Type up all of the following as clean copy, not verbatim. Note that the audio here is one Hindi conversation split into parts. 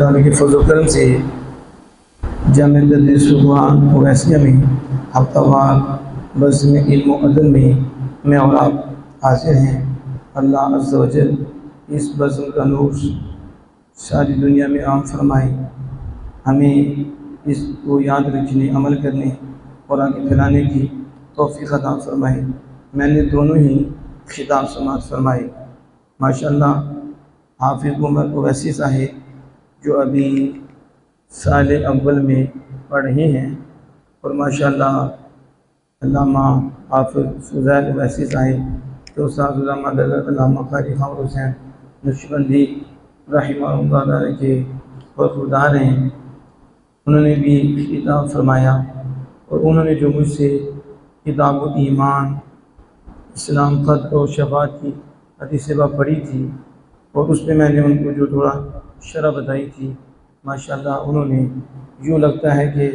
ताला के फज़ल करम से जामे तदरीसुल कुरान ओवैसिया में हफ्तावार बज़्म में इल्म व अदब में मैं और आप हाजिर हैं। अल्लाह अज़्ज़ व जल इस बज़्म का नूर सारी दुनिया में आम फरमाए, हमें इसको याद रखने, अमल करने और आगे फैलाने की तौफ़ीक़ अता फरमाए। मैंने दोनों ही खिताब समाअत फरमाए। माशाअल्लाह हाफ़िज़ उमर ओवैसी साहिब जो अभी साल अव्वल में पढ़ रहे हैं और माशाअल्लाह अल्लामा हाफ़िज़ फ़ज़ैल ओवैसी साहिब जो अल्लामा क़ारी क़मर हुसैन नक्शबंदी रहमहुल्लाह के खुदार हैं, उन्होंने भी खिताब फरमाया और उन्होंने जो मुझसे किताब ईमान इस्लाम क़द्र और शफ़ाअत की हदीस पढ़ी थी और उसमें मैंने उनको जो थोड़ा शरह बताई थी, माशाअल्लाह उन्होंने यूँ लगता है कि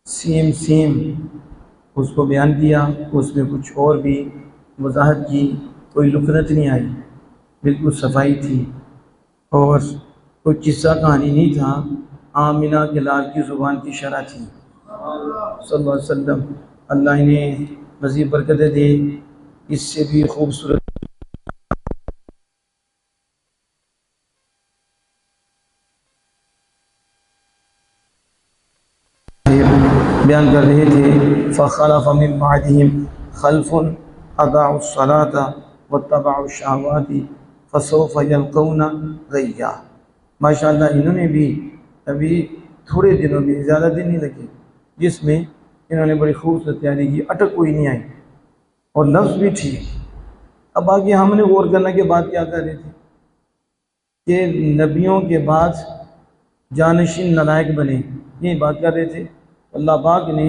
सेम उसको बयान किया, उसमें कुछ और भी वजाहत की, कोई लुकनत नहीं आई, बिल्कुल सफाई थी और कोई किस्सा कहानी नहीं था। आमिना के लाल की ज़ुबान की शरह थी सल्लल्लाहु अलैहि वसल्लम। अल्लाह इन्हें मज़ीद बरकतें दे। इससे भी खूबसूरत बयान कर रहे थे, फ़ख़लफ़ मिन बअदिहिम खल्फ़ुन अदाउस्सलात वत्तबअुश्शहवाति फ़सौफ़ यल्क़ौना ग़य्या। माशाअल्लाह इन्होंने भी अभी थोड़े दिनों में, ज़्यादा दिन नहीं लगे, जिसमें इन्होंने बड़ी खूबसूरत तैयारी की, अटक कोई नहीं आई और लफ्ज़ भी ठीक। अब आगे हमने गौर करने के बाद क्या कर रहे थे कि नबियों के बाद जानशीन नलायक बने, ये बात कर रहे थे। अल्लाह पाक ने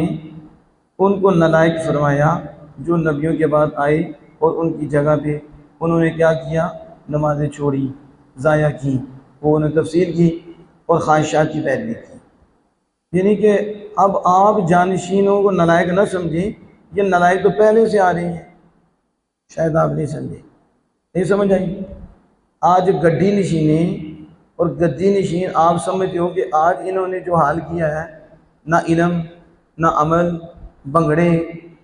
उनको नलायक फरमाया जो नबियों के बाद आए और उनकी जगह पे उन्होंने क्या किया, नमाज़ें छोड़ी, ज़ाया की, वो उन्होंने तफसीर की और ख्वाहिशात की पैरवी की। यानी कि अब आप जानशीनों को नलायक न समझें, ये नलायक तो पहले से आ रहे हैं, शायद आप नहीं समझे, नहीं समझ आई। आज गड्डी नशीने और गद्दी नशीन आप समझते हो कि आज इन्होंने जो हाल किया है, ना इल्म ना अमल, बंगड़े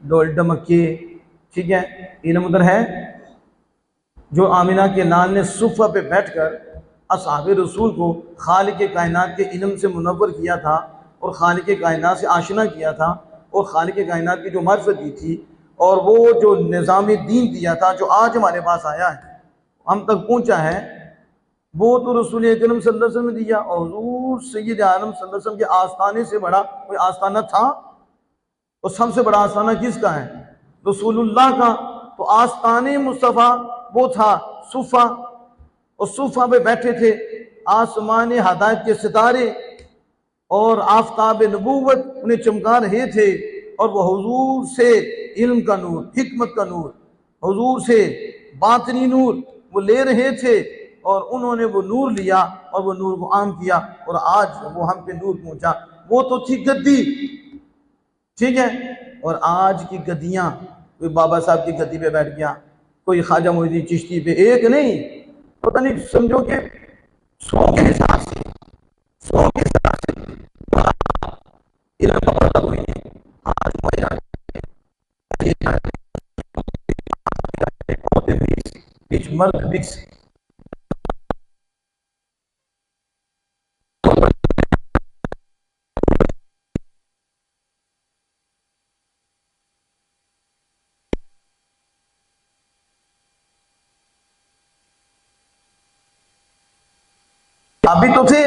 डोल डमक्के, ठीक है, इल्म उधर है। जो आमिना के लाल ने सुफ़ा पे बैठकर असहाबे रसूल को खालिक कायनात के इल्म से मुनव्वर किया था और खालिक कायनात से आशना किया था और खालिक कायनात की जो मार्फत दी थी और वो जो निज़ाम दीन दिया था जो आज हमारे पास आया है, हम तक पहुँचा है, वो तो रसूल अकरम सल्लल्लाहु अलैहि वसल्लम ने दिया। और हुज़ूर सय्यद आलम सल्लल्लाहु अलैहि वसल्लम के आस्थाने से बड़ा कोई आस्थाना था? और सबसे बड़ा आस्थाना किसका है? रसूलुल्लाह का। तो आस्थाने मुस्तफ़ा वो था सुफ़ा, और सुफ़ा पे बैठे थे आसमान हदायत के सितारे और आफताब नबूवत उन्हें चमका रहे थे और वह हुजूर से इल्म का नूर, हिकमत का नूर, हुजूर से बातनी नूर वो ले रहे थे और उन्होंने वो नूर लिया और वो नूर को आम किया और आज वो हम पे नूर पहुंचा। वो तो थी गद्दी, ठीक है, और आज की गद्दियां, कोई बाबा साहब की गद्दी पे बैठ गया, कोई ख्वाजा मोइनुद्दीन चिश्ती पे, एक नहीं, पता नहीं, समझो कि 100 के हिसाब से, 100 के हिसाब से इल्म का पता कोई नहीं। आज मर्द बिक्स अभी तो थे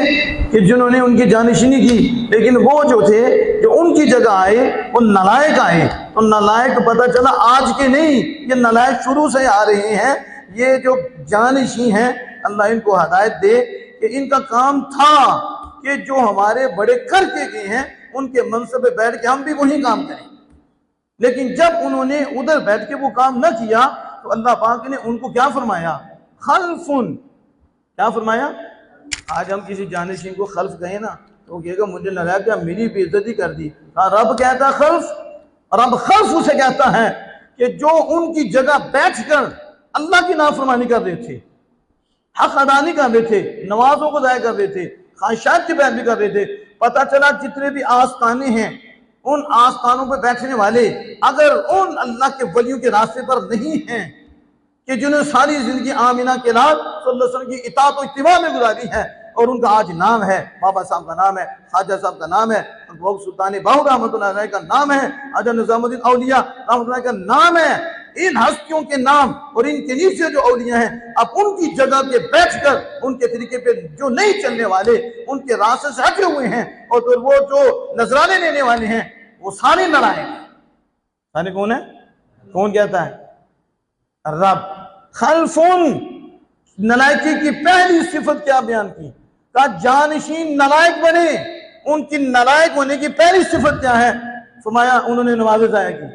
कि जिन्होंने उनकी जानशीनी की, लेकिन वो जो थे जो उनकी जगह आए वो नलायक आए। तो नलायक पता चला आज के नहीं, ये नलायक शुरू से आ रहे हैं। ये जो जानशी हैं, अल्लाह इनको हदायत दे कि इनका काम था कि जो हमारे बड़े करके गए हैं उनके मनसब पे बैठ के हम भी वही काम करें, लेकिन जब उन्होंने उधर बैठ के वो काम न किया तो अल्लाह पाक ने उनको क्या फरमाया, खल्फुन, क्या फरमाया। आज हम किसी जानशीन को खल्फ कहें ना तो कहेगा मुझे लगा कि मेरी बेइज्जती कर दी। रब कहता खल्फ, रब खल्फ उसे कहता है कि जो उनकी जगह बैठकर अल्लाह की नाफरमानी कर रहे थे, हक अदा नहीं कर रहे थे, नमाजों को ज़ाया कर रहे थे, ख्वाहिशात की पैरवी कर रहे थे। पता चला जितने भी आस्थाने हैं, उन आस्थानों पर बैठने वाले अगर उन अल्लाह के वलियों के रास्ते पर नहीं हैं कि जिन्होंने सारी जिंदगी आमिना के लाल सल्लल्लाहु अलैहि वसल्लम की इताअत और इत्तिबा में गुजारी है, और उनका आज नाम है, बाबा साहब का नाम है, ख्वाजा साहब का नाम है, सुल्तान बाहू रहमतुल्लाह अलैह का नाम है, आजा निजामुद्दीन औलिया रहमतुल्लाह का नाम है। इन हस्तियों के नाम और इनके नीचे जो औलिया हैं, अब उनकी जगह पे बैठकर उनके तरीके पे जो नहीं चलने वाले, उनके रास्ते से हटे हुए हैं, और फिर वो जो नजराने लेने वाले हैं वो सारे नालायक हैं। सारे कौन है? कौन कहता है? रब। खल्फुन, नलायकी की पहली सिफत क्या बयान की? का जानशीन नलायक बने। उनकी नलायक होने की पहली सिफत क्या है? फरमाया उन्होंने नमाज़ें ज़ाया की।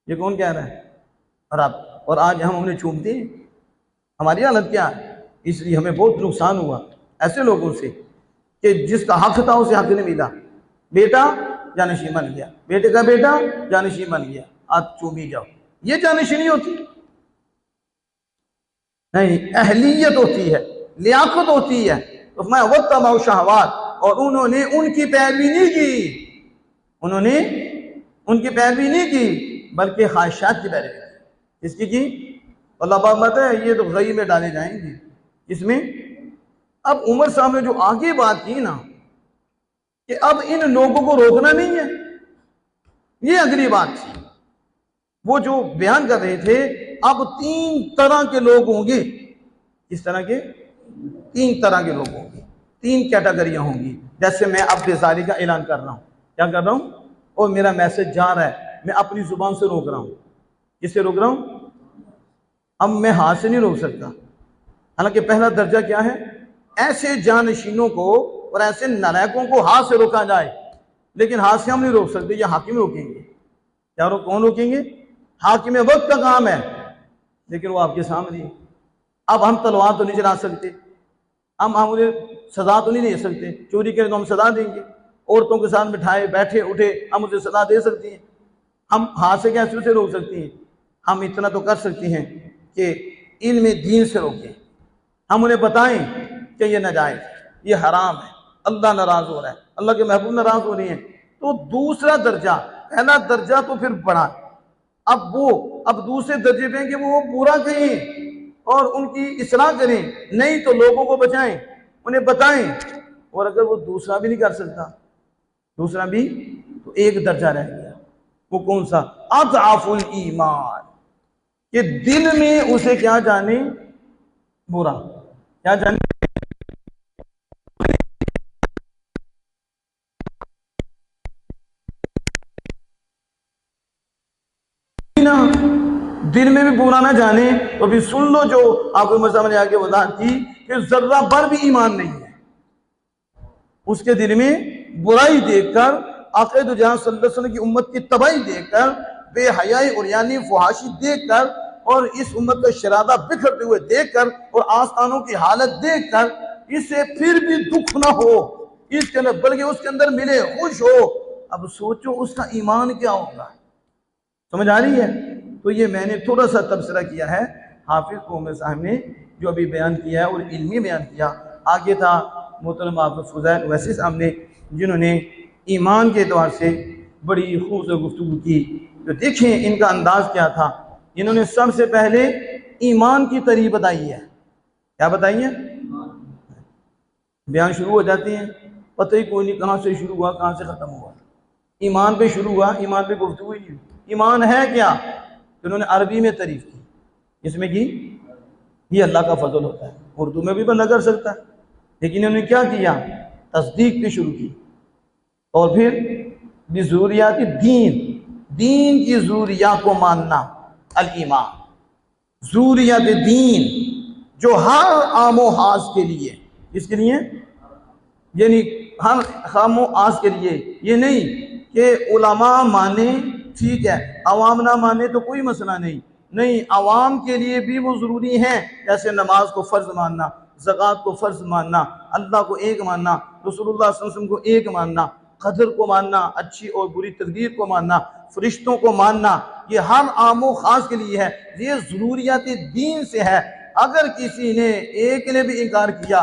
ये कौन कह रहा है? रब। और आज हम उन्हें चूमते हैं। हमारी हालत क्या है? इसलिए हमें बहुत नुकसान हुआ ऐसे लोगों से कि जिसका हक था उसे हक नहीं मिला। बेटा जानशीन बन गया, बेटे का बेटा जानशीन बन गया, आज चूमी जाओ। ये जानशीन नहीं होती, नहीं, अहलियत होती है, लियाकत होती है। तो मैं वत्तबअ शहवात, और उन्होंने उनकी पैरवी नहीं की, उन्होंने उनकी पैरवी नहीं की, बल्कि ख्वाहिशात की पैरवी की। इसकी की अल्लाह पाक कहता है ये तो गई में डाले जाएंगे। इसमें अब उमर साहब ने जो आगे बात की ना कि अब इन लोगों को रोकना नहीं है, ये अगली बात थी। वो जो बयान कर रहे थे, अब 3 तरह के लोग होंगे। इस तरह के 3 तरह के लोग होंगे, 3 कैटेगरियां होंगी। जैसे मैं अब बेजारी का ऐलान कर रहा हूं, क्या कर रहा हूं, और मेरा मैसेज जा रहा है, मैं अपनी जुबान से रोक रहा हूं। किससे रोक रहा हूं? अब मैं हाथ से नहीं रोक सकता। हालांकि पहला दर्जा क्या है? ऐसे जानशीनों को और ऐसे नालायकों को हाथ से रोका जाए, लेकिन हाथ से हम नहीं रोक सकते, ये हाकिम रोकेंगे। क्या कौन रोकेंगे? हाकिम वक्त का काम है, लेकिन वो आपके सामने है। अब हम तलवार तो नहीं चला सकते, हम उन्हें सजा तो नहीं दे सकते। चोरी करें तो हम सजा देंगे, औरतों के साथ बिठाए बैठे उठे हम उसे सजा दे सकती हैं। हम हाथ से कैसे उसे रोक सकती हैं? हम इतना तो कर सकती हैं कि इल्म दीन से रोकें। हम उन्हें बताएं कि ये नाजायज, ये हराम है, अल्लाह नाराज हो रहा है, अल्लाह के महबूब नाराज हो रही हैं। तो दूसरा दर्जा, पहला दर्जा तो फिर बढ़ा, अब दूसरे दर्जे पे कि वो बुरा कहें और उनकी इस्लाह करें, नहीं तो लोगों को बचाएं, उन्हें बताएं। और अगर वो दूसरा भी नहीं कर सकता, दूसरा भी, तो एक दर्जा रह गया। वो कौन सा? अज़अफ़ुल ईमान, कि दिल में उसे क्या जाने बुरा, क्या जाने ना, दिल में भी बुरा ना जाने। तो भी सुन लो जो आपको मसला ने आगे वजाहत की कि जर्रा भर भी ईमान नहीं है उसके दिल में। बुराई देखकर, आक़िद जहां सल्लल्लाहु अलैहि वसल्लम की उम्मत की तबाही देखकर, बेहयाई और यानी फुहाशी देखकर, और इस उम्मत का शरादा बिखरते हुए देखकर, और आस्थानों की हालत देखकर इसे फिर भी दुख ना हो इसके अंदर, बल्कि उसके अंदर मिले खुश हो। अब सोचो उसका ईमान क्या होगा। समझ आ रही है? तो ये मैंने थोड़ा सा तबसरा किया है हाफिज उमर साहब ने जो अभी बयान किया है, और इल्मी बयान किया। आगे था मोहतरम हाफिज फुज़ैल वैसी साहब ने, जिन्होंने ईमान के एतबार से बड़ी खूबसूरत गुफ्तगू की। तो देखें इनका अंदाज क्या था। इन्होंने सबसे पहले ईमान की तारीफ बताई है। क्या बताई है? बयान शुरू हो जाती हैं, पता ही कोई नहीं कहाँ से शुरू हुआ कहाँ से ख़त्म हुआ। ईमान पे शुरू हुआ, ईमान पे गुफ्तगू ही नहीं। ईमान है क्या? तो उन्होंने अरबी में तारीफ की, इसमें की ये अल्लाह का फजल होता है। उर्दू में भी बंदा कर सकता है, लेकिन इन्होंने क्या किया? तस्दीक भी शुरू की, और फिर बिज़ूरियात दीन, दीन की ज़ूरियात को मानना, अल ईमान, ज़ूरियात दीन, जो हर आमो हास के लिए, इसके लिए यानी हर खामो आस के लिए, ये नहीं कि उलमा माने ठीक है, अवाम ना माने तो कोई मसला नहीं, नहीं, अवाम के लिए भी वो ज़रूरी है। जैसे नमाज को फ़र्ज मानना, ज़कात को फ़र्ज मानना, अल्लाह को एक मानना, रसूलुल्लाह सल्लल्लाहु अलैहि वसल्लम को एक मानना, कदर को मानना, अच्छी और बुरी तकदीर को मानना, फरिश्तों को मानना, ये हर आमो खास के लिए है। ये ज़रूरियात दीन से है। अगर किसी ने एक ने भी इनकार किया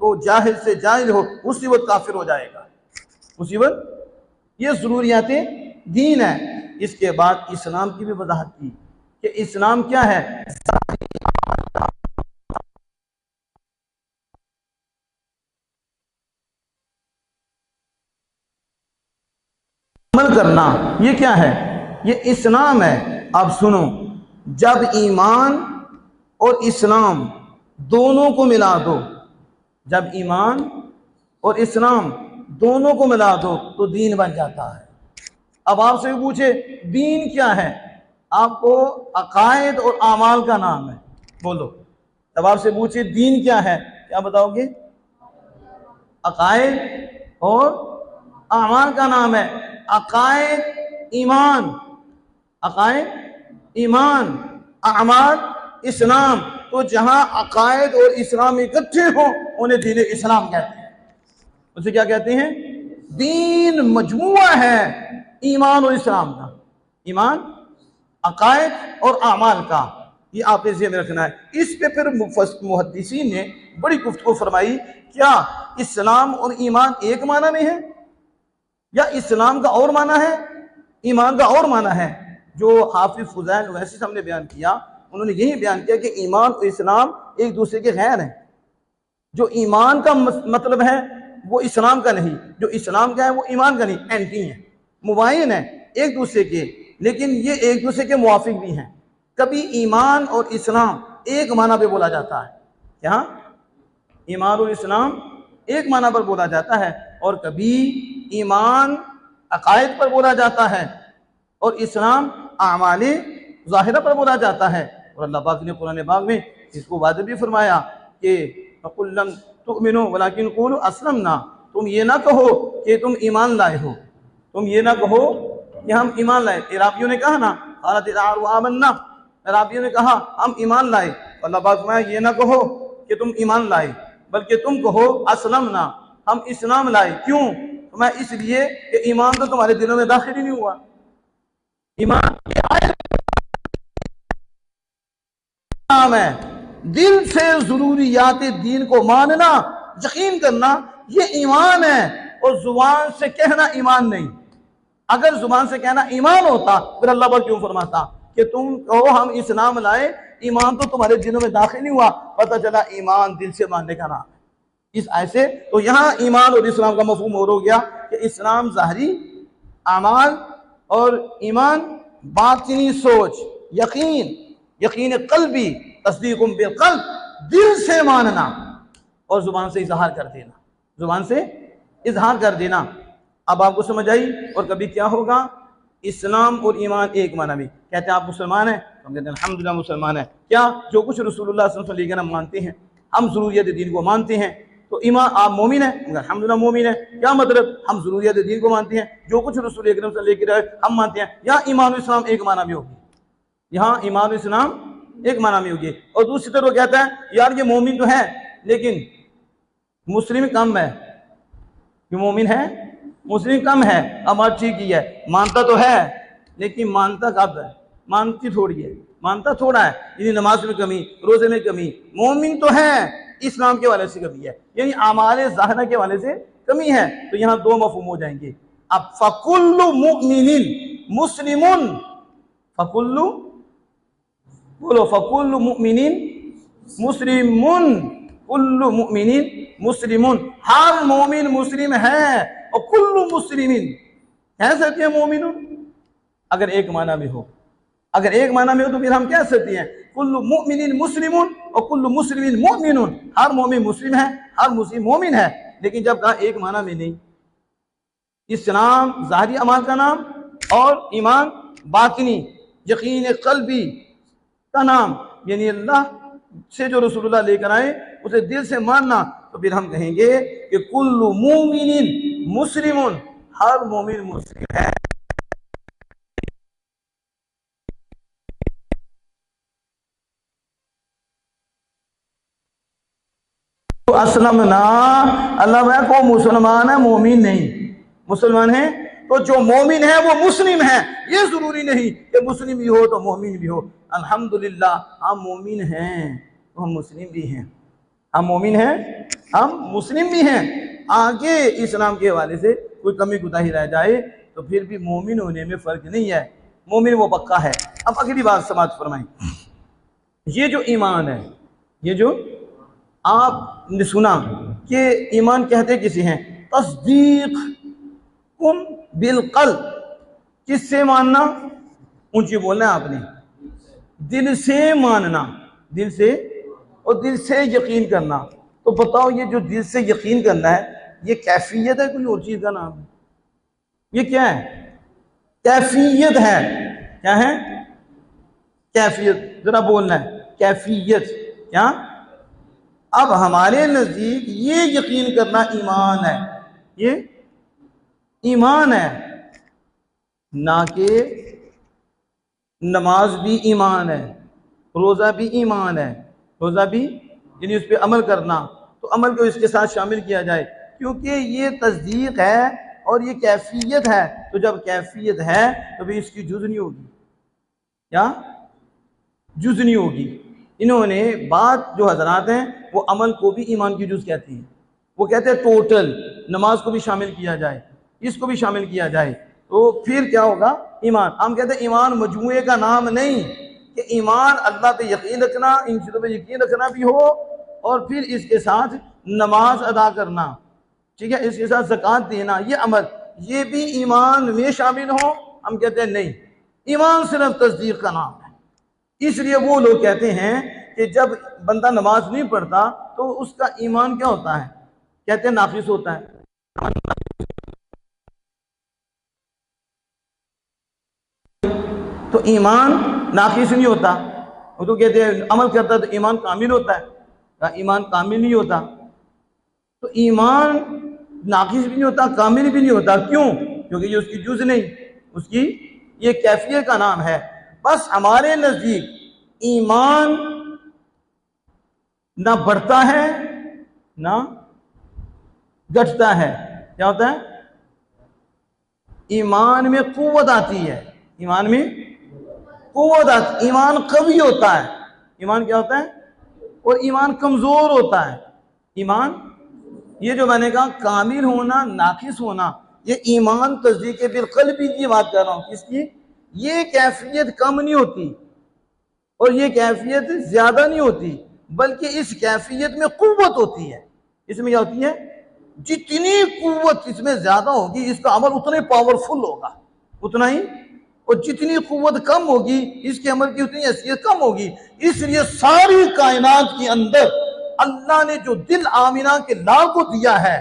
तो जाहिल से जाहिल हो उसी वक्त काफिर हो जाएगा, उसी वक्त। ये ज़रूरियात दीन है। इसके बाद इस्लाम की भी वजाहत की कि इस्लाम क्या है। अमल करना ये क्या है, ये इस्लाम है। अब सुनो, जब ईमान और इस्लाम दोनों को मिला दो, जब ईमान और इस्लाम दोनों को मिला दो तो दीन बन जाता है। अब आपसे पूछे दीन क्या है, आपको अकायद और आमाल का नाम है, बोलो। तब आपसे पूछे दीन क्या है, क्या बताओगे? अकायद और आमाल का नाम है। अकायद ईमान, अकायद ईमान, आमाल इस्लाम। तो जहां अकायद और इस्लाम इकट्ठे हो उन्हें दीन इस्लाम कहते हैं। उसे क्या कहते हैं? दीन मजमुआ है ईमान और इस्लाम का, ईमान, अकायद और आमाल का। ये आपने ज़हन में रखना है। इस पे फिर मुहद्दिसीन ने बड़ी गुफ्तगू फरमाई, क्या इस्लाम और ईमान एक माना में है, या इस्लाम का और माना है, ईमान का और माना है? जो हाफिज फुज़ैल वैसे हमने बयान किया, उन्होंने यही बयान किया कि ईमान और इस्लाम एक दूसरे के गैर हैं। जो ईमान का मतलब है वो इस्लाम का नहीं, जो इस्लाम का है वो ईमान का नहीं, एंटी है, मुबाइन है एक दूसरे के, लेकिन ये एक दूसरे के मुवाफिक भी हैं। कभी ईमान और इस्लाम एक माना पे बोला जाता है, यहाँ ईमान और इस्लाम एक माना पर बोला जाता है, और कभी ईमान अकायद पर बोला जाता है और इस्लाम आमाले ज़ाहिरा पर बोला जाता है। और अल्लाह पाक ने कुरान पाक में इसको वाज़ेह भी फरमाया कि फ़कुल्लम तुमिनू वलाकिन क़ूलू अस्लमना, तुम ये ना कहो कि तुम ईमान लाए हो, तुम ये ना कहो कि हम ईमान लाए। इराबियों ने कहा ना, आमन्ना, इराबियों ने कहा हम ईमान लाए। अल्लाह पाक फरमाया ये ना कहो कि तुम ईमान लाए, बल्कि तुम कहो अस्लमना, हम इस्लाम लाए। क्यों? मैं इसलिए कि ईमान तो तुम्हारे दिलों में दाखिल ही नहीं हुआ। ईमान नाम है, दिल से ज़रूरियात दीन को मानना, यकीन करना, ये ईमान है। और जुबान से कहना ईमान नहीं। अगर जुबान से कहना ईमान होता फिर अल्लाह पाक क्यों फरमाता कि तुम कहो हम इस्लाम लाए, ईमान तो तुम्हारे दिलों में दाखिल नहीं हुआ। पता चला ईमान दिल से मानने का नाम है। इस ऐसे तो यहाँ ईमान और इस्लाम का मफहूम और हो गया कि इस्लाम ज़ाहरी अमाल और ईमान बातिनी सोच, यकीन, यकीन कल्बी, तस्दीकुम बिल क़ल्ब, दिल से मानना और जुबान से इजहार कर देना, जुबान से इजहार कर देना। अब आपको समझ आई। और कभी क्या होगा, इस्लाम और ईमान एक माना में। कहते हैं आप मुसलमान हैं, तो हम कहते हैं अल्हम्दुलिल्लाह मुसलमान है। क्या जो कुछ रसूलुल्लाह सल्लल्लाहु अलैहि वसल्लम मानते हैं, हम ज़रूरियत दीन को मानते हैं। तो ईमान, आप मोमिन है, अल्हम्दुलिल्लाह मोमिन है। क्या मतलब? हम ज़रूरियत दीन को मानते हैं, जो कुछ रसूल अकरम सल्लल्लाहु अलैहि वसल्लम हम मानते हैं। यहाँ ईमान और इस्लाम एक माना में होगी, यहाँ ईमान और इस्लाम एक माना में होगी। और दूसरी तरफ कहता है यार ये मोमिन तो है लेकिन मुस्लिम कम है, ये मोमिन है मुस्लिम कम है। अब बात ठीक ही है, मानता तो है लेकिन मानता कब है, मानती थोड़ी है, मानता थोड़ा है। यानी नमाज में कमी, रोजे में कमी। मोमिन तो है, इस्लाम के वाले से कमी है, यानी आमाले ज़ाहिरा के वाले से कमी है। तो यहाँ दो मफहूम हो जाएंगे। अब फकुल्लु मुमिनिन मुस्लिमुन, फकुल्लु बोलो, फकुल्लु मुमिनिन मुस्लिमुन, कुल्लु मुमिनिन मुस्लिमुन, हर मोमिन मुस्लिम है। और कुल्लु मुस्लिमिन कह सकते हैं मोमिनुन, अगर एक माना में हो, अगर एक माना में हो तो फिर हम कह सकते हैं कुल्लु मुमिनिन मुस्लिमुन और कुल्लु मुस्लिमिन मुमिनुन, हर मोमिन मुस्लिम है, हर मुस्लिम मोमिन है। लेकिन जब कहा एक माना में नहीं, इस्लाम ज़ाहिरी अमाल का नाम और ईमान बातिनी यकीन क़ल्बी का नाम, यानी अल्लाह से जो रसूलुल्लाह लेकर आए उसे दिल से मानना। तो फिर हम कहेंगे कि कुल्लु मुमिनिन मुस्लिमुन, हर मोमिन मुस्लिम है। तो असलम ना, अल्लाह को मुसलमान है मोमिन नहीं, मुसलमान है तो जो मोमिन है वो मुस्लिम है। ये जरूरी नहीं कि मुस्लिम भी हो तो मोमिन भी हो। अल्हम्दुलिल्लाह हम मोमिन हैं तो हम मुस्लिम भी हैं, हम मोमिन हैं हम मुस्लिम भी हैं, आगे इस्लाम के हवाले से कोई कमी कुताही रह जाए तो फिर भी मोमिन होने में फ़र्क नहीं है, मोमिन वो पक्का है। अब अगली बात समाप्त फरमाएं, ये जो ईमान है, ये जो आपने सुना कि ईमान कहते किसे हैं, तस्दीक कुम बिलकल, किससे मानना, ऊंची बोलना है आपने, दिल से मानना, दिल से, और दिल से यकीन करना। तो बताओ ये जो दिल से यकीन करना है ये कैफियत है, कोई और चीज का नाम है? ये क्या है? कैफियत है। क्या है? कैफियत, जरा बोलना है, कैफियत क्या? अब हमारे नजदीक ये यकीन करना ईमान है, ये ईमान है, ना कि नमाज भी ईमान है, रोज़ा भी ईमान है, रोज़ा भी यानी उस पर अमल करना, तो अमल को इसके साथ शामिल किया जाए, क्योंकि ये तस्दीक है और ये कैफियत है। तो जब कैफियत है तो भी इसकी जुज़ नहीं होगी, क्या जुज़ नहीं होगी। इन्होंने बात जो हजरात हैं वो अमल को भी ईमान की जुज़ कहती हैं, वो कहते हैं टोटल, नमाज को भी शामिल किया जाए, इसको भी शामिल किया जाए तो फिर क्या होगा, ईमान। हम कहते हैं ईमान मजमूए का नाम नहीं, कि ईमान अल्लाह पे यकीन रखना, इन चीज़ों पे यकीन रखना भी हो और फिर इसके साथ नमाज अदा करना, ठीक है, इसके साथ ज़कात देना, ये अमल, ये भी ईमान में शामिल हो। हम कहते हैं नहीं, ईमान सिर्फ तस्दीक का नाम है। इसलिए वो लोग कहते हैं कि जब बंदा नमाज नहीं पढ़ता तो उसका ईमान क्या होता है, कहते हैं नाकिस होता है। तो ईमान नाकिस नहीं होता, वो तो कहते हैं अमल करता तो ईमान कामिल होता है, ईमान कामिल नहीं होता। तो ईमान नाकिस भी नहीं होता, कामिल भी नहीं होता, क्यों? क्योंकि ये उसकी जुज़ नहीं, उसकी ये कैफियत का नाम है। बस हमारे नज़दीक ईमान ना बढ़ता है ना घटता है। क्या होता है? ईमान में कुव्वत आती है, ईमान में कुव्वत आती, ईमान कवी होता है, ईमान क्या होता है, और ईमान कमजोर होता है। ईमान, ये जो मैंने कहा कामिल होना नाकिस होना, ये ईमान तस्दीक बिलक़ल्बी की बात कर रहा हूं, इसकी ये कैफियत कम नहीं होती और ये कैफियत ज्यादा नहीं होती, बल्कि इस कैफियत में कुव्वत होती है। इसमें क्या होती है? जितनी कुव्वत इसमें ज्यादा होगी इसका अमल उतना ही पावरफुल होगा, उतना ही, और जितनी कुव्वत कम होगी इसके अमल की उतनी हैसियत कम होगी। इसलिए सारी कायनात के अंदर अल्लाह ने जो दिल आमिना के लाल को दिया है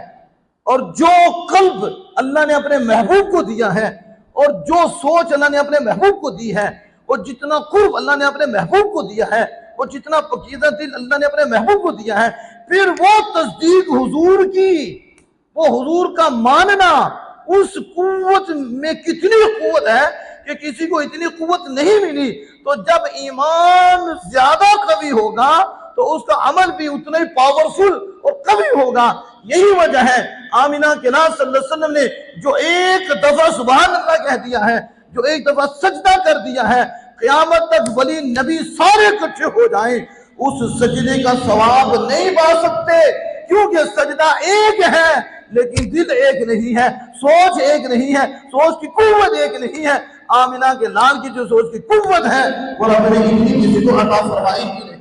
और जो कल्ब अल्लाह ने अपने महबूब को दिया है और जो सोच अल्लाह ने अपने महबूब को दी है और जितना कुर्ब अल्लाह ने अपने महबूब को दिया है और जितना पकीदा दिल अल्लाह ने अपने महबूब को दिया है, फिर वो तस्दीक हुजूर की, वो हुजूर का मानना, उस कुव्वत में कितनी कुव्वत है कि किसी को इतनी कुव्वत नहीं मिली। तो जब ईमान ज्यादा कवी होगा तो उसका अमल भी उतना ही पावरफुल और कवी होगा। यही वजह है आमिना के नाम सल्लल्लाहु अलैहि वसल्लम ने जो एक दफा सुभान अल्लाह कह दिया है, जो एक दफा सजदा कर दिया है, क़यामत तक वली नबी सारे इकट्ठे हो जाएं, उस सजदे का सवाब नहीं पा सकते, क्योंकि सजदा एक है लेकिन दिल एक नहीं है, सोच एक नहीं है, सोच की कुव्वत एक नहीं है। आमिना के लाल की जो सोच की कुव्वत है वो रब ने इतनी किसी को अता फरमाई ही नहीं।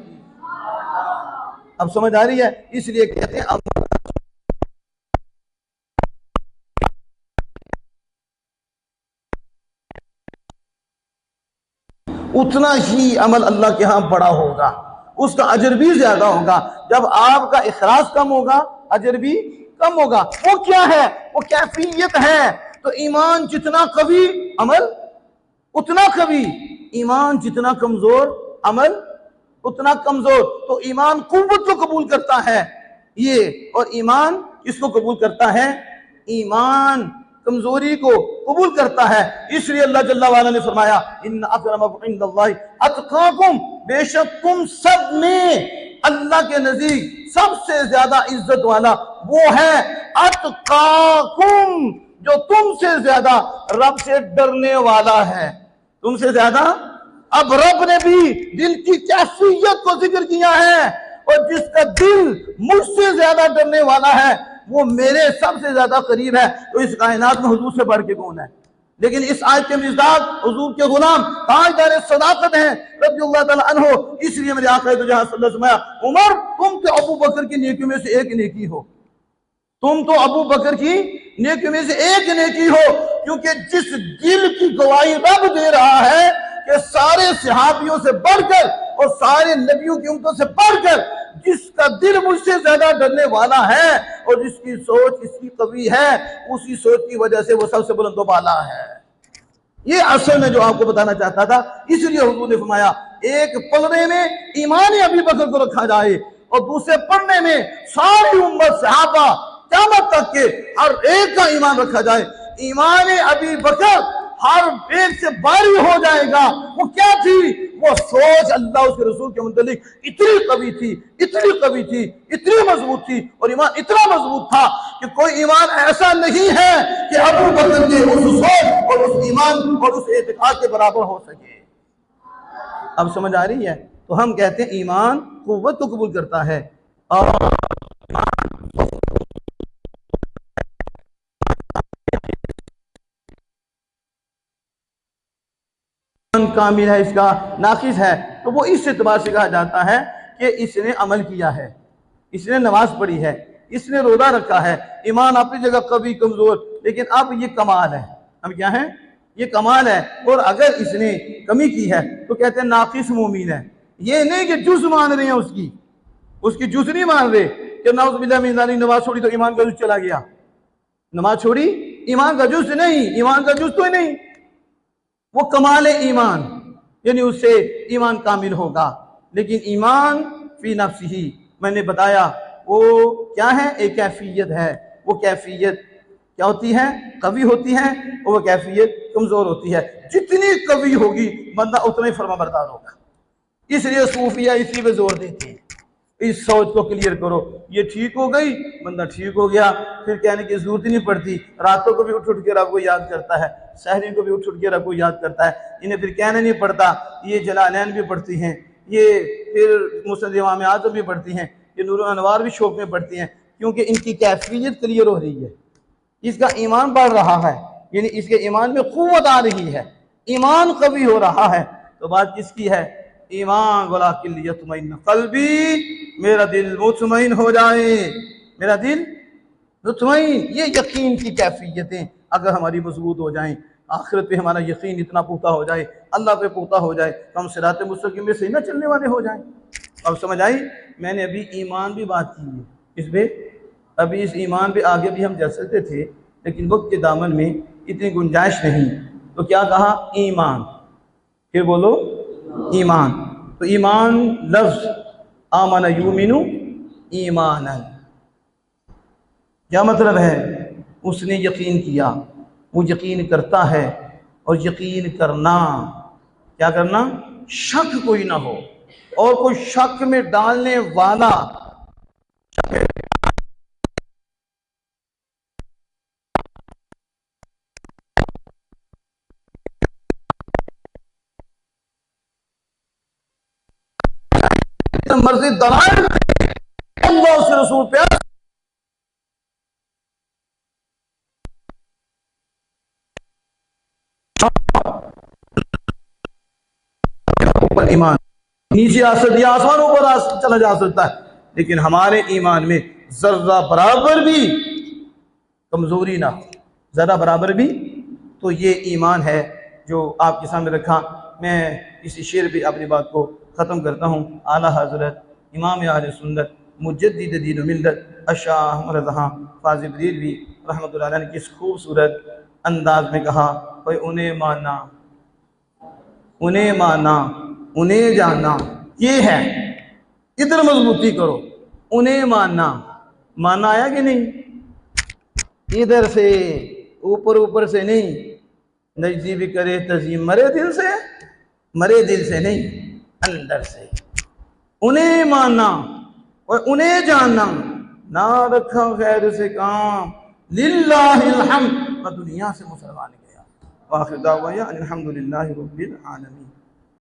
अब समझ आ रही है? इसलिए कहते हैं अब उतना ही अमल अल्लाह के यहाँ बड़ा होगा, उसका अजर भी ज्यादा होगा। जब आपका इखलास कम होगा अजर भी कम होगा। वो क्या है? वो कैफियत है। तो ईमान जितना कवी अमल उतना कवी, ईमान जितना कमजोर अमल उतना कमजोर। तो ईमान कुव्वत को कबूल करता है ये, और ईमान किसको कबूल करता है? ईमान कमजोरी को कबूल करता है। इसलिए अल्लाह जल्ला वाला ने फरमाया इन्न अक्रमकुम इंदल्लाहि अतकाकुम, बेशक तुम सब में अल्लाह के नजदीक सबसे ज्यादा इज्जत वाला वो है अतकाकुम, जो तुमसे ज्यादा रब से डरने वाला है, तुमसे ज्यादा। अब रब ने भी दिल की कैफियत को जिक्र किया है और जिसका दिल मुझसे ज्यादा डरने वाला है वो मेरे सबसे ज्यादा करीब है। तो इस कायनात में हुजूर से बढ़ के कौन है? लेकिन इस आयत के मिज़दाक हुजूर के गुलाम ताजदार सदाकत हैं रज़ियल्लाहु तआला अन्हु। इसलिए मेरे आका तो जहां सल्लल्लाहु अलैहि वसल्लम, उमर तुम तो अबू बकर की नेकी में से एक नेकी हो, तुम तो अबू बकर की नेकी में से एक नेकी हो, क्योंकि जिस दिल की गवाही रब दे रहा है कि सारे सहाबियों से बढ़कर और सारे नबियों की उम्मतों से बढ़कर जिसका दिल मुझसे ज्यादा डरने वाला है और जिसकी सोच इसकी कवी है, उसी सोच की वजह से वो सबसे बुलंद बाला है। ये असल में जो आपको बताना चाहता था। इसलिए हुजूर ने फरमाया एक पलड़े में ईमान अबी बकर को रखा जाए और दूसरे पलड़े में सारी उम्मत सहाबा क़यामत तक के हर एक का ईमान रखा जाए। ईमान अबी बकर हर एक से बारी हो जाएगा। वो क्या थी? वो सोच अल्लाह उसके रसूल के मुतालिक इतनी कवी थी, इतनी कवी थी, इतनी मजबूत थी, और ईमान इतना मजबूत था कि कोई ईमान ऐसा नहीं है कि अबू बकर के उस सोच और उस ईमान और उस एतिकाद के बराबर हो सके। अब समझ आ रही है? तो हम कहते हैं ईमान कुव्वत को कबूल करता है और कामिल है, इसका नाकिस है। तो वो इस एतबार से कहा जाता है कि इसने अमल किया है, इसने नमाज पढ़ी है, इसने रोजा रखा है। ईमान अपनी जगह कभी कमजोर, लेकिन अब ये कमाल है। अब क्या है? ये कमाल है। और अगर इसने कमी की है तो कहते हैं नाकिस मोमिन है। ये नहीं कि जुज मान रहे हैं, उसकी जुज नहीं मान रहे कि नाउज़ुबिल्लाह मिन ज़ालिक नमाज छोड़ी तो ईमान का जुज चला गया। नमाज छोड़ी ईमान का जुज नहीं, ईमान का जुज तो नहीं, वो कमाल ईमान, यानी उससे ईमान कामिल होगा। लेकिन ईमान फी नफ्सिही मैंने बताया वो क्या है? एक कैफियत है। वो कैफियत क्या होती है? कवी होती है, और वो कैफियत कमजोर होती है। जितनी कवी होगी बंदा उतना ही फरमाबरदार होगा। इसलिए सूफिया इसी पे जोर देते हैं, इस सोच को क्लियर करो। ये ठीक हो गई, बंदा ठीक हो गया, फिर कहने की जरूरत ही नहीं पड़ती। रातों को भी उठ उठ के रब को याद करता है, सहरी को भी उठ उठ के रब को याद करता है। इन्हें फिर कहना नहीं पड़ता। ये जलालैन भी पढ़ती हैं, ये फिर मुस्नद इमाम आज़म भी पढ़ती हैं, ये नूर अनवार भी शौक में पढ़ती हैं, क्योंकि इनकी कैफियत क्लियर हो रही है। इसका ईमान बढ़ रहा है, यानी इसके ईमान में क़ुव्वत आ रही है, ईमान कवी हो रहा है। तो बात किसकी है? ईमान वाला यत्मइन्न क़ल्बी, मेरा दिल मुतमईन हो जाए, मेरा दिल मुतमईन। ये यकीन की कैफियतें अगर हमारी मजबूत हो जाएं, आखिरत पे हमारा यकीन इतना पुख्ता हो जाए, अल्लाह पे पुख्ता हो जाए, तो हम सिरात मुस्तकीम में सही ना चलने वाले हो जाएं। अब समझ आई? मैंने अभी ईमान भी बात की है इस पे, अभी इस ईमान पे आगे भी हम जा सकते थे, लेकिन वक्त के दामन में इतनी गुंजाइश नहीं। तो क्या कहा? ईमान। फिर बोलो ईमान। तो ईमान लफ्ज आमन युमिनु ईमानन, क्या मतलब है? उसने यकीन किया, वो यकीन करता है। और यकीन करना, क्या करना? शक कोई ना हो, और कोई शक में डालने वाला मर्जी दलाल अल्लाह से रसूल पे ईमान नीचे आ सकती है, आसमानों पर चला जा सकता है, लेकिन हमारे ईमान में जर्रा बराबर भी कमजोरी ना हो, जरा बराबर भी। तो ये ईमान है जो आपके सामने रखा। मैं इसी शेर पे अपनी बात को ख़त्म करता हूँ। आला हज़रत इमाम अहले सुन्नत मुजद्दिद दीन व मिल्लत अशाह रज़ा फ़ाज़िल बरेलवी रहमतुल्लाह अलैह ने किस खूबसूरत अंदाज में कहा, भाई उन्हें माना, उन्हें माना, उन्हें जाना, ये है। इधर मजबूती करो, उन्हें माना। माना आया कि नहीं? इधर से, ऊपर ऊपर से नहीं। नजदी भी करे तज़ीम मरे दिल से, मरे दिल से नहीं, अंदर से। उन्हें मानना और उन्हें जानना, ना रखा खैर से काम, लिल्लाहिल हम्द, दुनिया से मुसलमान गया। वाखिर दावा अल्हम्दुलिल्लाहि रब्बिल आलमीन।